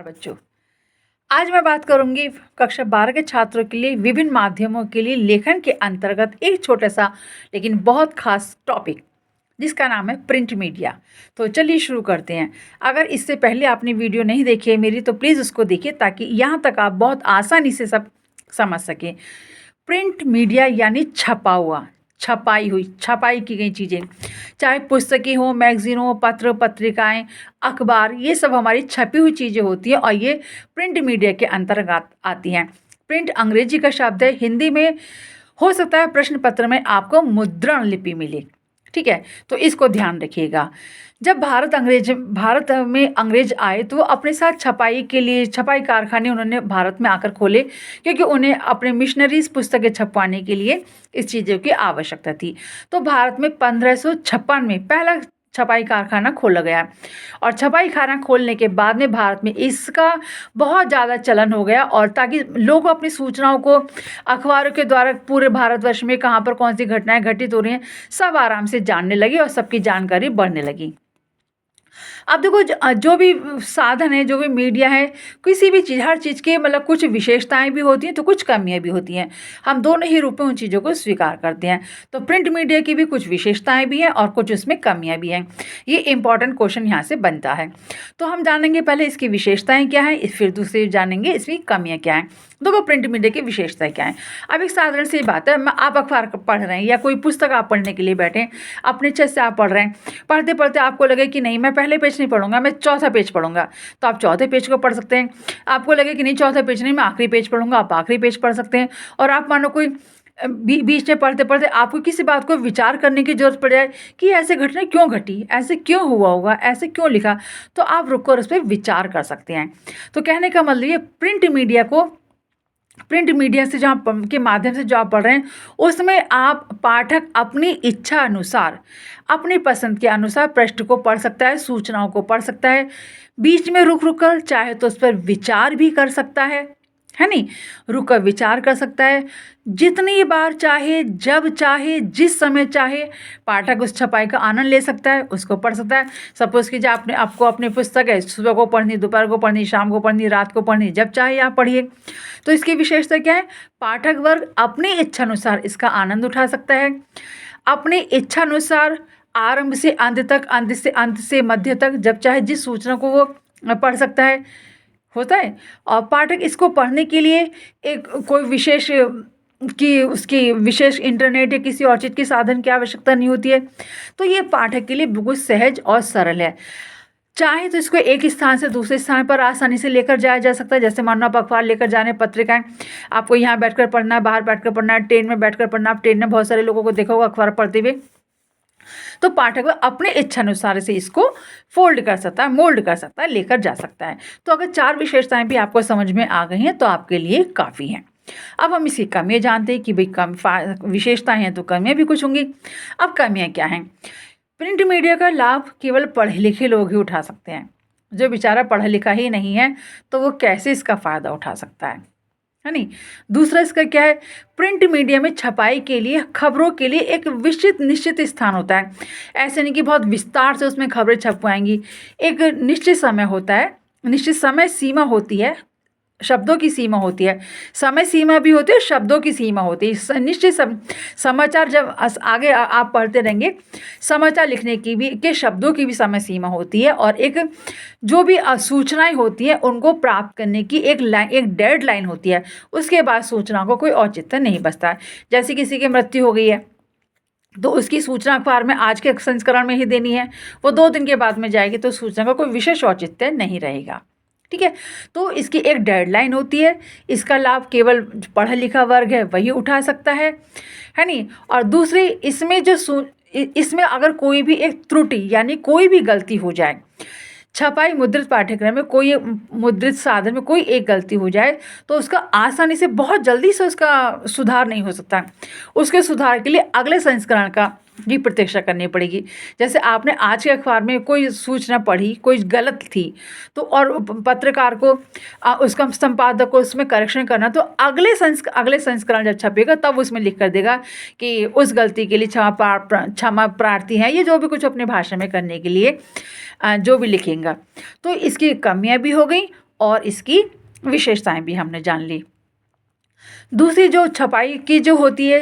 बच्चों, आज मैं बात करूंगी कक्षा 12 के छात्रों के लिए विभिन्न माध्यमों के लिए लेखन के अंतर्गत एक छोटा सा लेकिन बहुत खास टॉपिक जिसका नाम है प्रिंट मीडिया। तो चलिए शुरू करते हैं। अगर इससे पहले आपने वीडियो नहीं देखी है मेरी तो प्लीज़ उसको देखिए ताकि यहाँ तक आप बहुत आसानी से सब समझ सकें। प्रिंट मीडिया यानी छपा हुआ, छपाई की गई चीज़ें, चाहे पुस्तकें हो, मैगजीन हो, पत्र पत्रिकाएं, अखबार, ये सब हमारी छपी हुई चीज़ें होती हैं और ये प्रिंट मीडिया के अंतर्गत आती हैं। प्रिंट अंग्रेजी का शब्द है, हिंदी में हो सकता है प्रश्न पत्र में आपको मुद्रण लिपि मिले, ठीक है, तो इसको ध्यान रखिएगा। जब भारत में अंग्रेज आए तो वो अपने साथ छपाई के लिए छपाई कारखाने उन्होंने भारत में आकर खोले, क्योंकि उन्हें अपने मिशनरीज पुस्तकें छपवाने के लिए इस चीज़ों की आवश्यकता थी। तो भारत में 1556 में पहला छपाई कारखाना खोला गया और छपाई खाना खोलने के बाद में भारत में इसका बहुत ज़्यादा चलन हो गया, और ताकि लोग अपनी सूचनाओं को अखबारों के द्वारा पूरे भारतवर्ष में कहाँ पर कौन सी घटनाएं घटित हो रही हैं सब आराम से जानने लगे और सबकी जानकारी बढ़ने लगी। अब देखो जो भी साधन है, जो भी मीडिया है, किसी भी चीज़, हर चीज़ के मतलब कुछ विशेषताएं भी होती हैं तो कुछ कमियां भी होती हैं। हम दोनों ही रूप में उन चीज़ों को स्वीकार करते हैं। तो प्रिंट मीडिया की भी कुछ विशेषताएं भी हैं और कुछ उसमें कमियां भी हैं। ये इंपॉर्टेंट क्वेश्चन यहाँ से बनता है। तो हम जानेंगे पहले इसकी विशेषताएँ क्या हैं, फिर दूसरे जानेंगे इसमें कमियाँ क्या हैं। देखो प्रिंट मीडिया की विशेषताएं क्या है। अब एक साधारण सी बात है, आप अखबार पढ़ रहे हैं या कोई पुस्तक आप पढ़ने के लिए बैठे हैं, अपने अच्छे से आप पढ़ रहे हैं, पढ़ते पढ़ते आपको लगे कि नहीं मैं पहले पेज नहीं पढ़ूंगा, मैं चौथा पेज पढ़ूंगा, तो आप चौथे पेज को पढ़ सकते हैं। आपको लगे कि नहीं चौथा पेज नहीं, मैं आखिरी पेज पढ़ूंगा, आप आखिरी पेज पढ़ सकते हैं। और आप मानो कोई बीच में पढ़ते पढ़ते आपको किसी बात को विचार करने की जरूरत पड़ जाए कि ऐसे घटना क्यों घटी, ऐसे क्यों हुआ होगा, ऐसे क्यों लिखा, तो आप रुक कर उस पर विचार कर सकते हैं। तो कहने का मतलब ये प्रिंट मीडिया से जहाँ के माध्यम से जो आप पढ़ रहे हैं उसमें आप पाठक अपनी इच्छा अनुसार, अपनी पसंद के अनुसार पृष्ठ को पढ़ सकता है, सूचनाओं को पढ़ सकता है, बीच में रुक रुक कर चाहे तो उस पर विचार भी कर सकता है नहीं, रुक कर विचार कर सकता है, जितनी बार चाहे, जब चाहे, जिस समय चाहे पाठक उस छपाई का आनंद ले सकता है, उसको पढ़ सकता है। सपोज कीजिए आपको अपनी पुस्तक है, सुबह को पढ़नी, दोपहर को पढ़नी, शाम को पढ़नी, रात को पढ़नी, जब चाहे आप पढ़िए। तो इसकी विशेषता क्या है, पाठक वर्ग अपनी इच्छा अनुसार इसका आनंद उठा सकता है, अपनी इच्छा अनुसार आरंभ से अंत तक, अंत से मध्य तक, जब चाहे जिस सूचना को वो पढ़ सकता है, होता है। और पाठक इसको पढ़ने के लिए एक कोई विशेष कि उसकी विशेष इंटरनेट या किसी और चीज़ के साधन की आवश्यकता नहीं होती है। तो ये पाठक के लिए बिल्कुल सहज और सरल है। चाहे तो इसको एक स्थान से दूसरे स्थान पर आसानी से लेकर जाया जा सकता है। जैसे मानो आप अखबार लेकर जाने, पत्रिकाएं आपको यहाँ बैठकर पढ़ना है, बाहर बैठकर पढ़ना है, ट्रेन में बैठकर पढ़ना, आप ट्रेन में बहुत सारे लोगों को देखा होगा अखबार पढ़ते हुए। तो पाठक अपने इच्छा अनुसार से इसको फोल्ड कर सकता है, मोल्ड कर सकता है, लेकर जा सकता है। तो अगर 4 विशेषताएं भी आपको समझ में आ गई हैं तो आपके लिए काफ़ी हैं। अब हम इसकी कमियां जानते हैं कि भाई विशेषताएं हैं तो कमियां भी कुछ होंगी। अब कमियां क्या हैं। प्रिंट मीडिया का लाभ केवल पढ़े लिखे लोग ही उठा सकते हैं। जो बेचारा पढ़ा लिखा ही नहीं है तो वो कैसे इसका फ़ायदा उठा सकता है नहीं। दूसरा इसका क्या है, प्रिंट मीडिया में छपाई के लिए, खबरों के लिए एक निश्चित स्थान होता है। ऐसे नहीं कि बहुत विस्तार से उसमें खबरें छपवाएंगी। एक निश्चित समय होता है, निश्चित समय सीमा होती है, शब्दों की सीमा होती है, समय सीमा भी होती है, शब्दों की सीमा होती है। निश्चित समाचार जब आगे आप पढ़ते रहेंगे, समाचार लिखने की भी के शब्दों की भी समय सीमा होती है, और एक जो भी सूचनाएं होती हैं उनको प्राप्त करने की एक डेडलाइन होती है। उसके बाद सूचना को कोई औचित्य नहीं बचता है। जैसे किसी की मृत्यु हो गई है तो उसकी सूचना अखबार में आज के संस्करण में ही देनी है, वो 2 दिन के बाद में जाएगी तो सूचना का कोई विशेष औचित्य नहीं रहेगा, ठीक है। तो इसकी एक डेडलाइन होती है। इसका लाभ केवल पढ़ा लिखा वर्ग है वही उठा सकता है नहीं। और दूसरी इसमें अगर कोई भी एक त्रुटि यानी कोई भी गलती हो जाए, छपाई मुद्रित पाठ्यक्रम में कोई मुद्रित साधन में कोई एक गलती हो जाए तो उसका आसानी से, बहुत जल्दी से उसका सुधार नहीं हो सकता। उसके सुधार के लिए अगले संस्करण की प्रतीक्षा करनी पड़ेगी। जैसे आपने आज के अखबार में कोई सूचना पढ़ी, कोई गलत थी, तो और पत्रकार को उसका संपादक को उसमें करेक्शन करना, तो अगले संस्करण जब छपेगा तब उसमें लिख कर देगा कि उस गलती के लिए क्षमा प्रार्थी हैं, ये जो भी कुछ अपने भाषा में करने के लिए जो भी लिखेंगे। तो इसकी कमियां भी हो गई और इसकी विशेषताएं भी हमने जान ली। दूसरी जो छपाई की जो होती है